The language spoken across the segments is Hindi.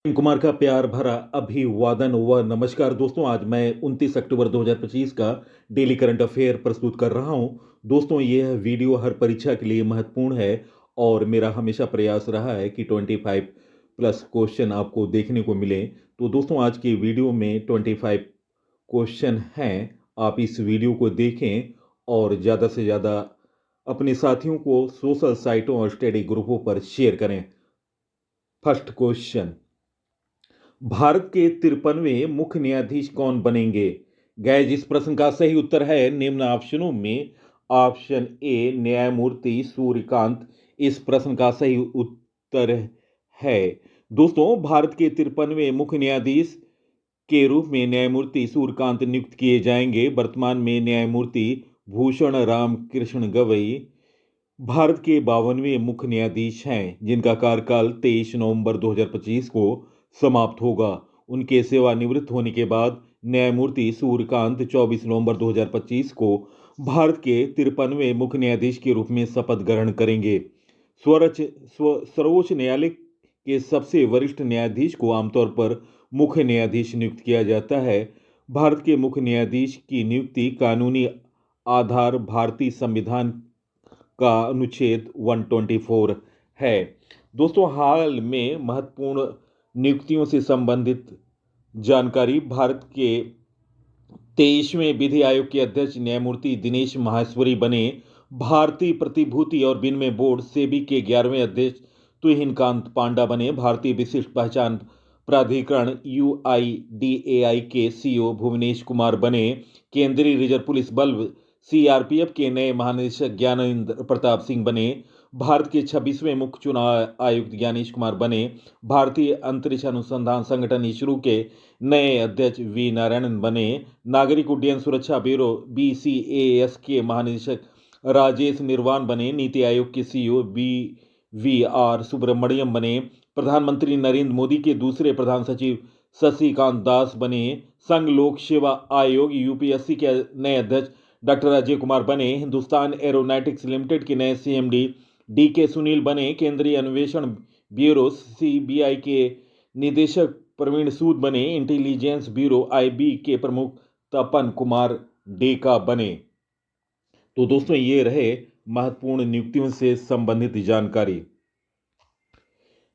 कुमार का प्यार भरा अभिवादन व नमस्कार दोस्तों। आज मैं 29 अक्टूबर 2025 का डेली करंट अफेयर प्रस्तुत कर रहा हूं। दोस्तों, यह वीडियो हर परीक्षा के लिए महत्वपूर्ण है और मेरा हमेशा प्रयास रहा है कि 25 प्लस क्वेश्चन आपको देखने को मिले। तो दोस्तों, आज की वीडियो में 25 क्वेश्चन हैं। आप इस वीडियो को देखें और ज़्यादा से ज़्यादा अपने साथियों को सोशल साइटों और स्टडी ग्रुपों पर शेयर करें। फर्स्ट क्वेश्चन, भारत के 53वें मुख्य न्यायाधीश कौन बनेंगे? गैज, इस प्रश्न का सही उत्तर है निम्न ऑप्शनों में ऑप्शन ए न्यायमूर्ति सूर्यकांत। इस प्रश्न का सही उत्तर है दोस्तों, भारत के 53वें मुख्य न्यायाधीश के रूप में न्यायमूर्ति सूर्यकांत नियुक्त किए जाएंगे। वर्तमान में न्यायमूर्ति भूषण राम कृष्ण गवई भारत के 52वें मुख्य न्यायाधीश हैं, जिनका कार्यकाल 23 नवंबर 2025 को समाप्त होगा। उनके सेवानिवृत्त होने के बाद न्यायमूर्ति सूर्यकांत 24 नवंबर 2025 को भारत के 53वें मुख्य न्यायाधीश के रूप में शपथ ग्रहण करेंगे। सर्वोच्च न्यायालय के सबसे वरिष्ठ न्यायाधीश को आमतौर पर मुख्य न्यायाधीश नियुक्त किया जाता है। भारत के मुख्य न्यायाधीश की नियुक्ति कानूनी आधार भारतीय संविधान का अनुच्छेद 124 है। दोस्तों, हाल में महत्वपूर्ण नियुक्तियों से संबंधित जानकारी। भारत के 23वें विधि आयोग के अध्यक्ष न्यायमूर्ति दिनेश माहेश्वरी बने। भारतीय प्रतिभूति और विनिमय बोर्ड सेबी के 11वें अध्यक्ष तुहिनकांत पांडा बने। भारतीय विशिष्ट पहचान प्राधिकरण यूआईडीएआई के सीईओ भुवनेश कुमार बने। केंद्रीय रिजर्व पुलिस बल सीआरपीएफ के नए महानिदेशक ज्ञानेंद्र प्रताप सिंह बने। भारत के 26वें मुख्य चुनाव आयुक्त ज्ञानेश कुमार बने। भारतीय अंतरिक्ष अनुसंधान संगठन इसरो के नए अध्यक्ष वी नारायणन बने। नागरिक उड्डयन सुरक्षा ब्यूरो बीसीएएस के महानिदेशक राजेश निर्वाण बने। नीति आयोग के सीईओ वी आर सुब्रमण्यम बने। प्रधानमंत्री नरेंद्र मोदी के दूसरे प्रधान सचिव शशिकांत दास बने। संघ लोक सेवा आयोग यूपीएससी के नए अध्यक्ष डॉक्टर अजय कुमार बने। हिंदुस्तान एरोनॉटिक्स लिमिटेड के नए सीएमडी डीके सुनील बने। केंद्रीय अन्वेषण ब्यूरो सीबीआई के निदेशक प्रवीण सूद बने। इंटेलिजेंस ब्यूरो आईबी के प्रमुख तपन कुमार डेका बने। तो दोस्तों, ये रहे महत्वपूर्ण नियुक्तियों से संबंधित जानकारी।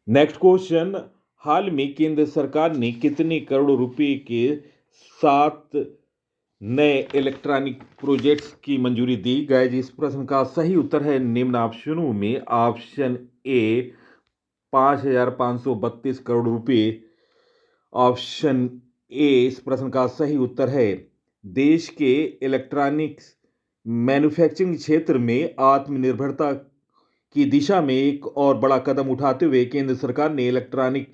नेक्स्ट क्वेश्चन, हाल में केंद्र सरकार ने कितने करोड़ रुपए के 7 नए इलेक्ट्रॉनिक प्रोजेक्ट्स की मंजूरी दी? गाइज, इस प्रश्न का सही उत्तर है निम्न ऑप्शनों में ऑप्शन ए 5,532 करोड़ रुपए। ऑप्शन ए इस प्रश्न का सही उत्तर है। देश के इलेक्ट्रॉनिक्स मैन्युफैक्चरिंग क्षेत्र में आत्मनिर्भरता की दिशा में एक और बड़ा कदम उठाते हुए केंद्र सरकार ने electronic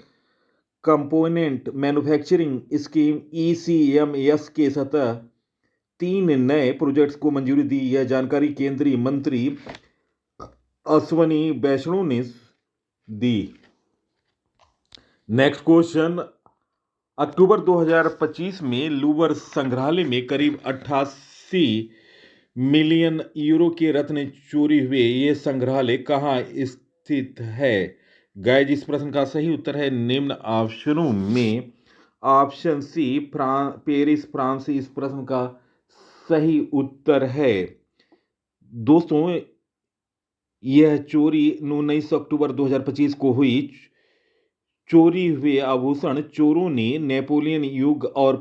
component manufacturing scheme ECMS के सतह 3 नए प्रोजेक्ट्स को मंजूरी दी। यह जानकारी केंद्रीय मंत्री अश्वनी वैष्णव ने दी। नेक्स्ट क्वेश्चन, अक्टूबर 2025 में लूवर संग्रहालय में करीब 88 मिलियन यूरो के रत्न चोरी हुए। ये संग्रहालय कहाँ स्थित है? गाइज, इस प्रश्न का सही उत्तर है निम्न ऑप्शनों में ऑप्शन सी पेरिस फ्रांस। इस प्रश्न का सही उत्तर है दोस्तों, यह चोरी 19 अक्टूबर 2025 को हुई। चोरी हुए आभूषण चोरों ने नेपोलियन युग और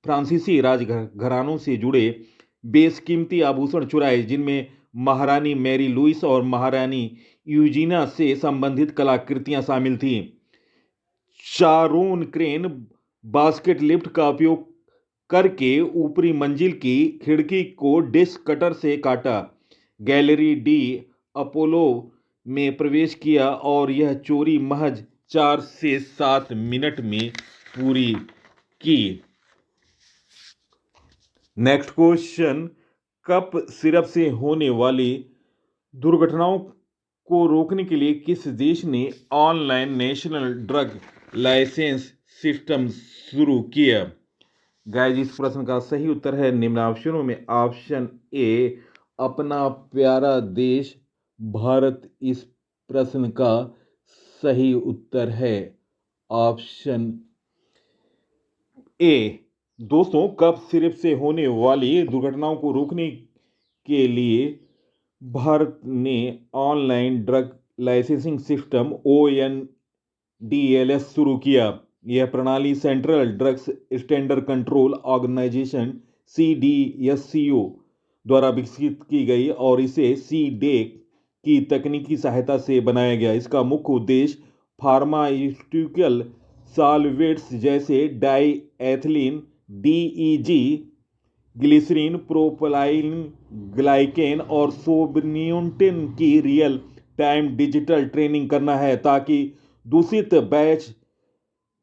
फ्रांसीसी राजघरानों से जुड़े बेशकीमती आभूषण चुराए, जिनमें महारानी मैरी लुइस और महारानी यूजीना से संबंधित कलाकृतियां शामिल थीं। चारोन क्रेन बास्केट लिफ्ट का उपयोग करके ऊपरी मंजिल की खिड़की को डिस्क कटर से काटा, गैलरी डी अपोलो में प्रवेश किया और यह चोरी महज 4 से 7 मिनट में पूरी की। नेक्स्ट क्वेश्चन, कप सिरप से होने वाली दुर्घटनाओं को रोकने के लिए किस देश ने online national drug licence system शुरू किया? गाइज, इस प्रश्न का सही उत्तर है निम्न ऑप्शनों में ऑप्शन ए अपना प्यारा देश भारत। इस प्रश्न का सही उत्तर है ऑप्शन ए। दोस्तों, कफ सिरप से होने वाली दुर्घटनाओं को रोकने के लिए भारत ने online drug licensing system ONDLS शुरू किया। यह प्रणाली central drugs standard control organisation CDSCO द्वारा विकसित की गई और इसे CDEC की तकनीकी सहायता से बनाया गया। इसका मुख्य उद्देश्य फार्मास्यूटिकल सॉल्वेंट्स जैसे diethylene DEG, glycerine, propylene glycol और सोबन्यूटिन की रियल टाइम डिजिटल ट्रेनिंग करना है ताकि दूषित बैच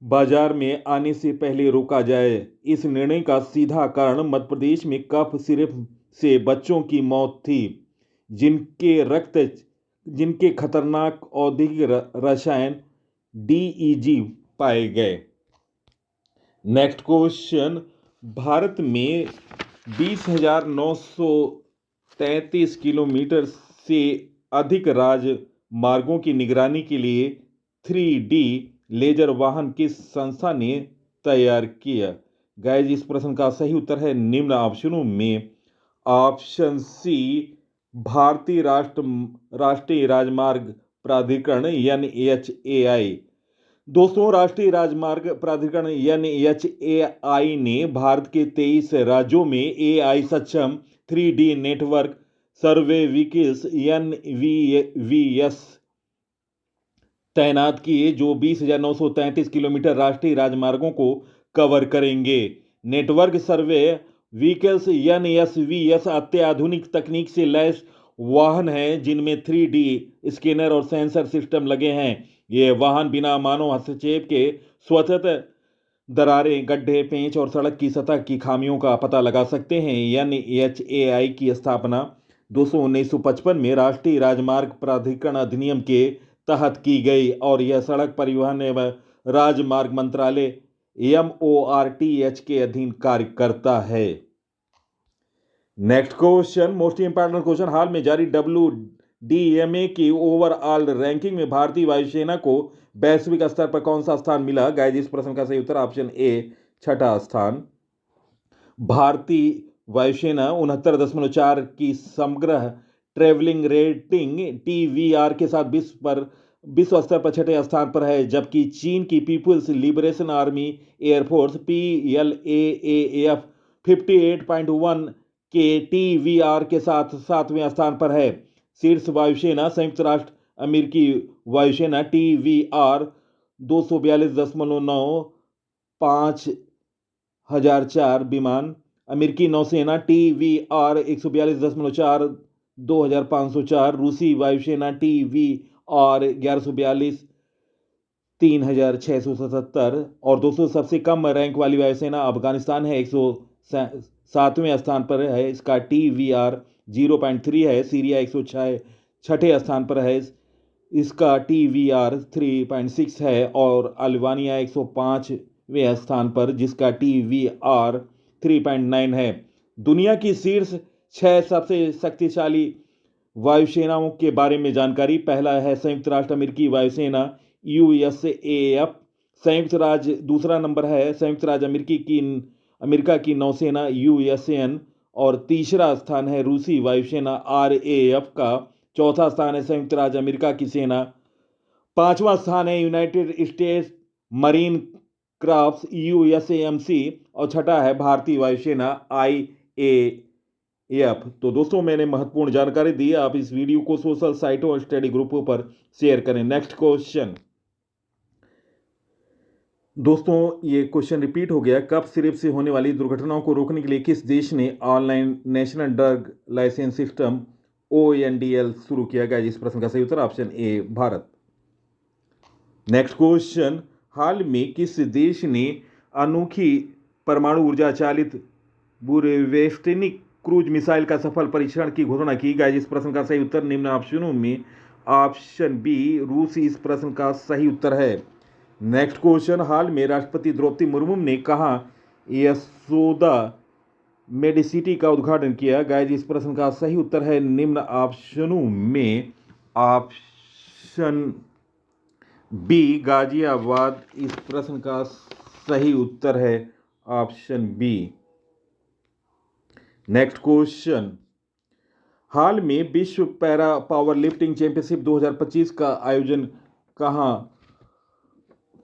बाजार में आने से पहले रोका जाए। इस निर्णय का सीधा कारण मध्य प्रदेश में कफ सिरप से बच्चों की मौत थी, जिनके खतरनाक औद्योगिक रसायन DEG पाए गए। नेक्स्ट क्वेश्चन, भारत में 20,933 किलोमीटर से अधिक राजमार्गों की निगरानी के लिए 3D लेजर वाहन किस संस्था ने तैयार किया? गाइस, इस प्रश्न का सही उत्तर है निम्न ऑप्शनों में ऑप्शन सी, भारतीय राष्ट्रीय राजमार्ग प्राधिकरण NHAI। दोस्तों, राष्ट्रीय राजमार्ग प्राधिकरण NHAI ने भारत के 23 राज्यों में AI सक्षम 3D network survey vehicles NVVS तैनात किए जो 20,933 किलोमीटर राष्ट्रीय राजमार्गों को कवर करेंगे। नेटवर्क सर्वे व्हीकल्स NSVS अत्याधुनिक तकनीक से लैस वाहन हैं जिनमें 3D स्कैनर और सेंसर सिस्टम लगे हैं। ये वाहन बिना मानव हस्तक्षेप के स्वतः दरारें, गड्ढे, पेंच और सड़क की सतह की खामियों का पता लगा सकते हैं। NHAI की स्थापना 1955 में राष्ट्रीय राजमार्ग प्राधिकरण अधिनियम के तहत की गई और यह सड़क परिवहन एवं राजमार्ग मंत्रालय MORTH के अधीन कार्य करता है। Next question, most important question, हाल में जारी WDMA की ओवरऑल रैंकिंग में भारतीय वायुसेना को वैश्विक स्तर पर कौन सा स्थान मिला? गाइस, इस प्रश्न का सही उत्तर ऑप्शन ए, छठा स्थान। भारतीय वायुसेना 69.4 की समग्र ट्रैवलिंग रेटिंग TVR के साथ विश्व स्तर पर छठे स्थान पर है, जबकि चीन की people's liberation army air force PLAAF 58.1 के TVR के साथ सातवें स्थान पर है। शीर्ष वायुसेना संयुक्त राष्ट्र अमेरिकी वायुसेना TVR 242.9 5004 विमान, अमेरिकी नौसेना TVR 142.4 2504, रूसी वायुसेना TVR 1142 3677 और दोस्तों सबसे कम रैंक वाली वायुसेना अफगानिस्तान है, 107वें स्थान पर है, इसका TVR 0.3 है। सीरिया 106 छठे स्थान पर है, इसका TVR 3.6 है और अल्बानिया 105वें स्थान पर जिसका TVR 3.9 है। दुनिया की शीर्ष 6 सबसे शक्तिशाली वायुसेनाओं के बारे में जानकारी। पहला है संयुक्त राष्ट्र अमेरिकी वायुसेना USAF, संयुक्त राज्य। दूसरा नंबर है संयुक्त राज्य अमेरिका की नौसेना USN और तीसरा स्थान है रूसी वायुसेना RAF का। चौथा स्थान है संयुक्त राज्य अमेरिका की सेना। पांचवा स्थान है United states marine craft USAMC और छठा है भारतीय वायुसेना IAF। तो दोस्तों, मैंने महत्वपूर्ण जानकारी दी। आप इस वीडियो को सोशल साइटों और स्टडी ग्रुपों पर शेयर करें। नेक्स्ट क्वेश्चन, दोस्तों ये क्वेश्चन रिपीट हो गया। कफ सिरप से होने वाली दुर्घटनाओं को रोकने के लिए किस देश ने online national drug licence system ONDL शुरू किया गया? इस प्रश्न का सही उत्तर option A, Bharat. Next question, हाल में किस देश ने अनोखी परमाणु ऊर्जा चालित बुरेवेस्टिनिक क्रूज मिसाइल का सफल परीक्षण की घोषणा की? गाइस, इस प्रश्न का सही उत्तर निम्न ऑप्शनों में ऑप्शन बी, रूस इस प्रश्न का सही उत्तर है। नेक्स्ट क्वेश्चन, हाल में राष्ट्रपति द्रौपदी मुर्मू ने कहा यशोदा मेडिसिटी का उद्घाटन किया? गाइस, इस प्रश्न का सही उत्तर है निम्न ऑप्शनों में ऑप्शन बी गाजियाबाद इस प्रश्न का सही उत्तर है ऑप्शन बी। नेक्स्ट क्वेश्चन, हाल में विश्व पैरा पावर लिफ्टिंग चैंपियनशिप 2025 का आयोजन कहाँ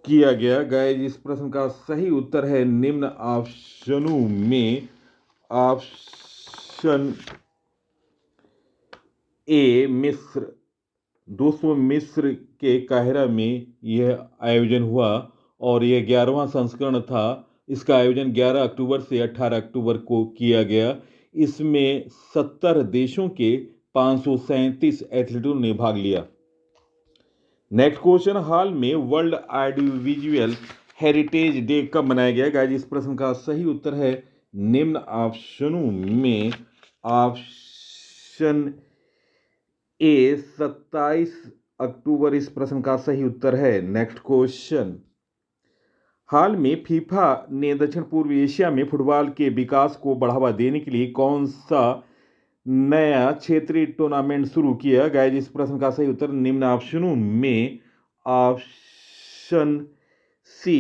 किया गया? गाइस इस प्रश्न का सही उत्तर है निम्न ऑप्शनों में। ऑप्शन ए मिस्र। दोस्तों मिस्र के काहिरा में यह आयोजन हुआ और यह 11वां संस्करण था। इसका आयोजन 11 अक्टूबर से 18 अक्टूबर को किया गया। इसमें 70 देशों के 537 एथलीटों ने भाग लिया। नेक्स्ट क्वेश्चन, हाल में वर्ल्ड ऑडियोविजुअल हेरिटेज डे कब मनाया गया? गाइस इस प्रश्न का सही उत्तर है निम्न ऑप्शनों में। ऑप्शन ए 27 अक्टूबर इस प्रश्न का सही उत्तर है। नेक्स्ट क्वेश्चन, हाल में फीफा ने दक्षिण पूर्व एशिया में फुटबॉल के विकास को बढ़ावा देने के लिए कौन सा नया क्षेत्रीय टूर्नामेंट शुरू किया? गाइस इस प्रश्न का सही उत्तर निम्न ऑप्शनों में। Option C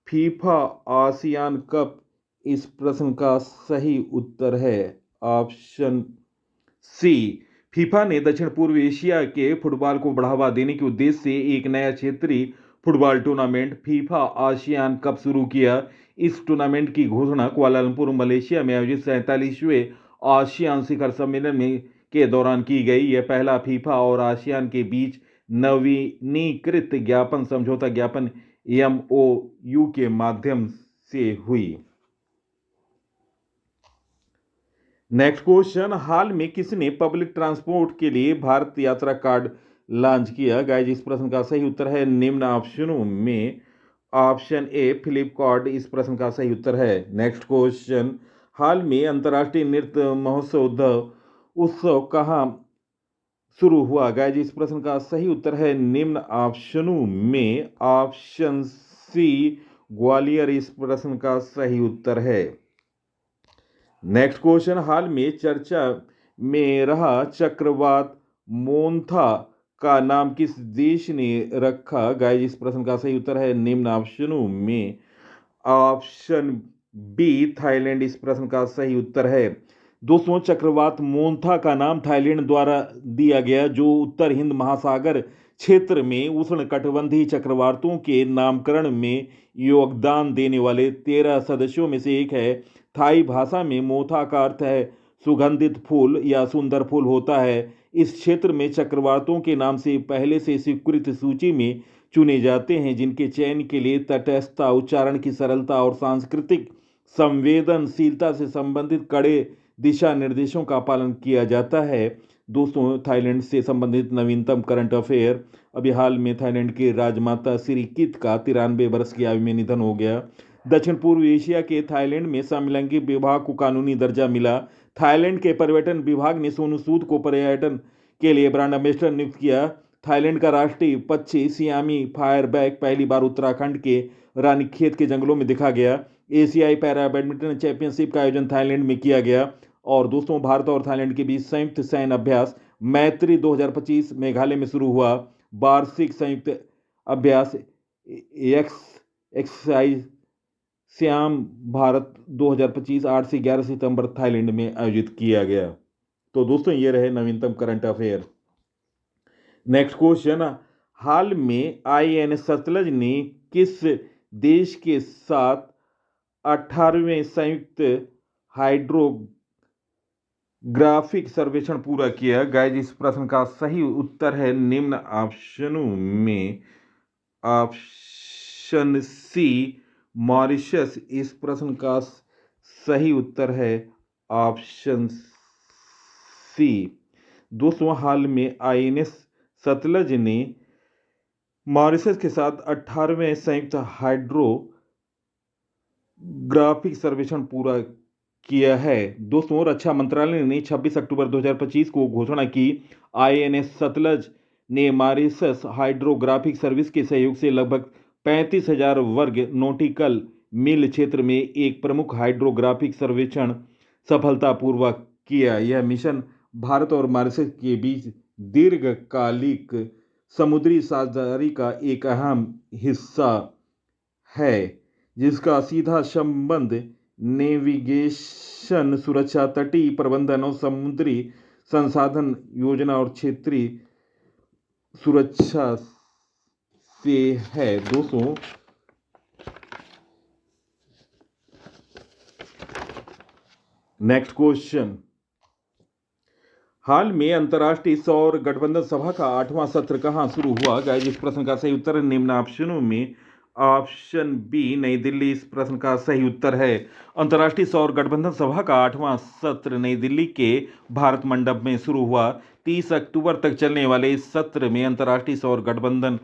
FIFA ASEAN cup इस प्रश्न का सही उत्तर है ऑप्शन सी। फीफा ने दक्षिण पूर्व एशिया के फुटबॉल को बढ़ावा देने के उद्देश्य से एक नया क्षेत्रीय football tournament FIFA ASEAN cup शुरू किया। इस टूर्नामेंट की घोषणा कुआलालंपुर मलेशिया में आयोजित 47वें आसियान शिखर सम्मेलन में के दौरान की गई। यह पहला फीफा और आसियान के बीच नवीनीकृत ज्ञापन समझौता ज्ञापन MOU के माध्यम से हुई। नेक्स्ट क्वेश्चन, हाल में किसने पब्लिक ट्रांसपोर्ट के लिए भारत यात्रा कार्ड लॉन्च किया? गाइस इस प्रश्न का सही उत्तर है निम्न ऑप्शनों में। ऑप्शन ए फ्लिपकार्ट इस प्रश्न का सही उत्तर है। नेक्स्ट क्वेश्चन, हाल में अंतर्राष्ट्रीय नृत्य उत्सव कहाँ शुरू हुआ? गाइस इस प्रश्न का सही उत्तर है निम्न ऑप्शनों में। ऑप्शन सी ग्वालियर इस प्रश्न का सही उत्तर है। नेक्स्ट क्वेश्चन, हाल में चर्चा में रहा चक्रवात मोन्था का नाम किस देश ने रखा? गाइस इस प्रश्न का सही उत्तर है निम्न ऑप्शनों में। ऑप्शन बी थाईलैंड इस प्रश्न का सही उत्तर है। दोस्तों चक्रवात मोन्था का नाम थाईलैंड द्वारा दिया गया, जो उत्तर हिंद महासागर क्षेत्र में उष्णकटिबंधीय चक्रवातों के नामकरण में योगदान देने वाले 13 सदस्यों में से एक है। थाई भाषा में मोथा का अर्थ है सुगंधित फूल या सुंदर फूल होता है। इस क्षेत्र में चक्रवातों के नाम से पहले से स्वीकृत सूची में चुने जाते हैं, जिनके चयन के लिए तटस्थता, उच्चारण की सरलता और सांस्कृतिक संवेदनशीलता से संबंधित कड़े दिशा निर्देशों का पालन किया जाता है। दोस्तों थाईलैंड से संबंधित नवीनतम करंट अफेयर, अभी हाल में थाईलैंड की राजमाता सिरिकित का 93 वर्ष की आयु में निधन हो गया। दक्षिण पूर्व एशिया के थाईलैंड में समलैंगिक विवाह को कानूनी दर्जा मिला। थाईलैंड के पर्यटन विभाग ने सोनू सूद को पर्यटन के लिए ब्रांड एम्बेसडर नियुक्त किया। थाईलैंड का राष्ट्रीय पक्षी सियामी फायरबैक पहली बार उत्तराखंड के रानीखेत के जंगलों में देखा गया। एशियाई पैरा बैडमिंटन चैंपियनशिप का आयोजन थाईलैंड में किया गया। और दोस्तों भारत और थाईलैंड के बीच संयुक्त सैन्य अभ्यास मैत्री 2025 मेघालय में शुरू हुआ। वार्षिक संयुक्त अभ्यास एक्सरसाइज श्याम भारत 2025 8 से 11 सितंबर थाईलैंड में आयोजित किया गया। तो दोस्तों ये रहे नवीनतम करंट अफेयर। नेक्स्ट क्वेश्चन, हाल में INS सतलज ने किस देश के साथ 18वें संयुक्त हाइड्रोग्राफिक सर्वेक्षण पूरा किया? गाइस इस प्रश्न का सही उत्तर है निम्न ऑप्शनों में। ऑप्शन सी मॉरिशस इस प्रश्न का सही उत्तर है ऑप्शन सी। दोस्तों हाल में INS सतलज ने मॉरिशस के साथ 18वें संयुक्त हाइड्रोग्राफिक सर्वेक्षण पूरा किया है। दोस्तों रक्षा मंत्रालय ने 26 अक्टूबर 2025 को घोषणा की INS सतलज ने मॉरिशस हाइड्रोग्राफिक सर्विस के सहयोग से लगभग 35,000 वर्ग नॉटिकल मील क्षेत्र में एक प्रमुख हाइड्रोग्राफिक सर्वेक्षण सफलतापूर्वक किया। यह मिशन भारत और मॉरिशस के बीच दीर्घकालिक समुद्री साझेदारी का एक अहम हिस्सा है, जिसका सीधा संबंध नेविगेशन, सुरक्षा, तटीय प्रबंधन और समुद्री संसाधन योजना और क्षेत्रीय सुरक्षा से है। दोस्तों, नेक्स्ट क्वेश्चन, हाल में अंतर्राष्ट्रीय सौर गठबंधन सभा का 8वां सत्र कहां शुरू हुआ? गाइस, इस प्रश्न का सही उत्तर है निम्न ऑप्शनों में ऑप्शन बी नई दिल्ली इस प्रश्न का सही उत्तर है। अंतर्राष्ट्रीय सौर गठबंधन सभा का 8वां सत्र नई दिल्ली के भारत मंडप में शुरू हुआ। 30 अक्टूबर तक चलने वाले इस सत्र में अंतर्राष्ट्रीय सौर गठबंधन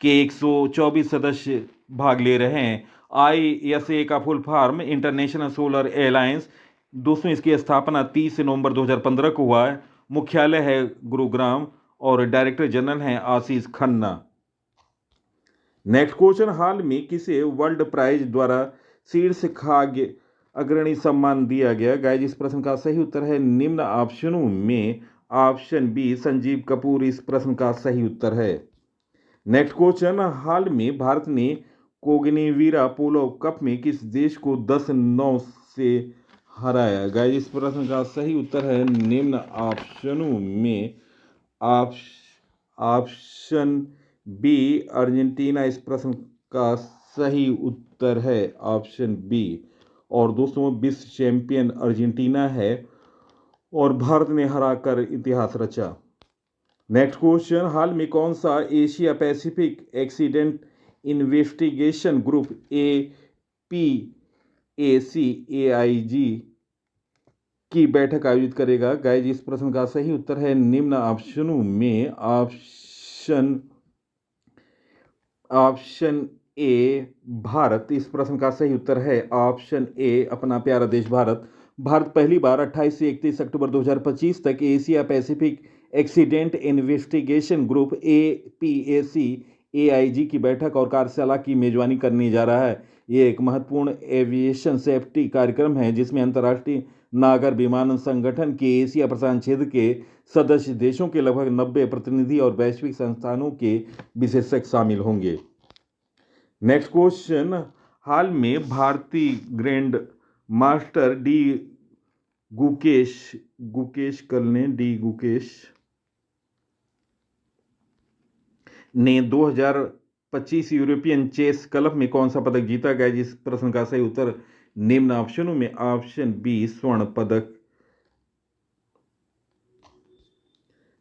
के 124 सदस्य भाग ले रहे हैं। ISA का full form international solar alliance. दोस्तों, इसकी स्थापना 30 नवंबर 2015 को हुआ है। मुख्यालय है गुरुग्राम और डायरेक्टर जनरल हैं आशीष खन्ना। नेक्स्ट क्वेश्चन, हाल में किसे वर्ल्ड प्राइज द्वारा शीर्ष खाद्य अग्रणी सम्मान दिया गया? गाइस, इस प्रश्न का सही उत्तर है निम्न ऑप्शनों में ऑप्शन बी संजीव कपूर इस प्रश्न का सही उत्तर है। नेक्स्ट क्वेश्चन, हाल में भारत ने कोगनीवीरा पोलो कप में किस देश को 10-9 से हराया? गाइस, इस प्रश्न का सही उत्तर है निम्न ऑप्शनों में ऑप्शन बी अर्जेंटीना इस प्रश्न का सही उत्तर है ऑप्शन बी। और दोस्तों, विश्व चैंपियन अर्जेंटीना है और भारत ने हराकर इतिहास रचा। नेक्स्ट क्वेश्चन, हाल में कौन सा Asia Pacific accident investigation group APAC की बैठक आयोजित करेगा? गाइस, इस प्रश्न का सही उत्तर है निम्न ऑप्शनों में ऑप्शन ए भारत इस प्रश्न का सही उत्तर है ऑप्शन ए अपना प्यारा देश भारत। भारत पहली बार 28 से 31 अक्टूबर 2025 तक Asia Pacific accident investigation group APAC की बैठक और कार्यशाला की मेजबानी करने जा रहा है। ये एक महत्वपूर्ण एविएशन सेफ्टी कार्यक्रम है जिसमें अंतर्राष्ट्रीय नागर विमानन संगठन के एशिया प्रशांत क्षेत्र के सदस्य देशों के लगभग 90 प्रतिनिधि और वैश्विक संस्थानों के विशेषज्ञ शामिल होंगे। नेक्स्ट क्वेश्चन, हाल में भारतीय ग्रैंड मास्टर डी गुकेश ने 2025 यूरोपियन चेस क्लब में कौन सा पदक जीता? गया? जिस प्रश्न का सही उत्तर निम्न ऑप्शनों में ऑप्शन बी स्वर्ण पदक।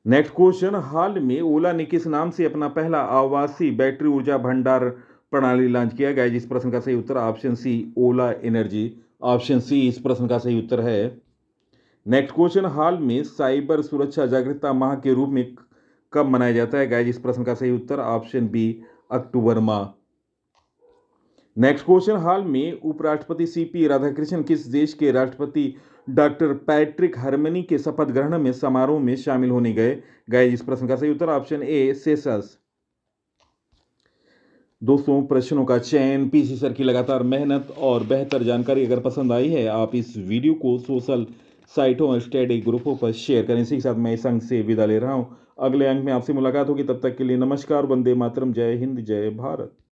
नेक्स्ट क्वेश्चन, हाल में ओला ने किस नाम से अपना पहला आवासीय बैटरी ऊर्जा भंडार प्रणाली लॉन्च किया? गया? जिस प्रश्न का सही उत्तर ऑप्शन सी ओला एनर्जी। ऑप्शन सी इस प्रश्न का सही उत्तर है। नेक्स्ट क्वेश्चन, हाल में साइबर सुरक्षा जागरूकता माह के रूप में कब मनाया जाता है? गाइस, इस प्रश्न का सही उत्तर ऑप्शन बी अक्टूबर माह। नेक्स्ट क्वेश्चन, हाल में उपराष्ट्रपति CP राधाकृष्णन किस देश के राष्ट्रपति डॉक्टर पैट्रिक हरमनी के शपथ ग्रहण में समारोह में शामिल होने गए? गाइस, इस प्रश्न का सही उत्तर ऑप्शन ए सेशल्स। दोस्तों, प्रश्नों का चयन, PC सर की लगातार मेहनत और बेहतर जानकारी अगर पसंद आई है, आप इस वीडियो को सोशल साइटों और स्टडी ग्रुपों पर शेयर करें। इसी के साथ मैं इस अंक से विदा ले रहा हूं। अगले अंक में आपसे मुलाकात होगी, तब तक के लिए नमस्कार, वंदे मातरम, जय हिंद, जय भारत।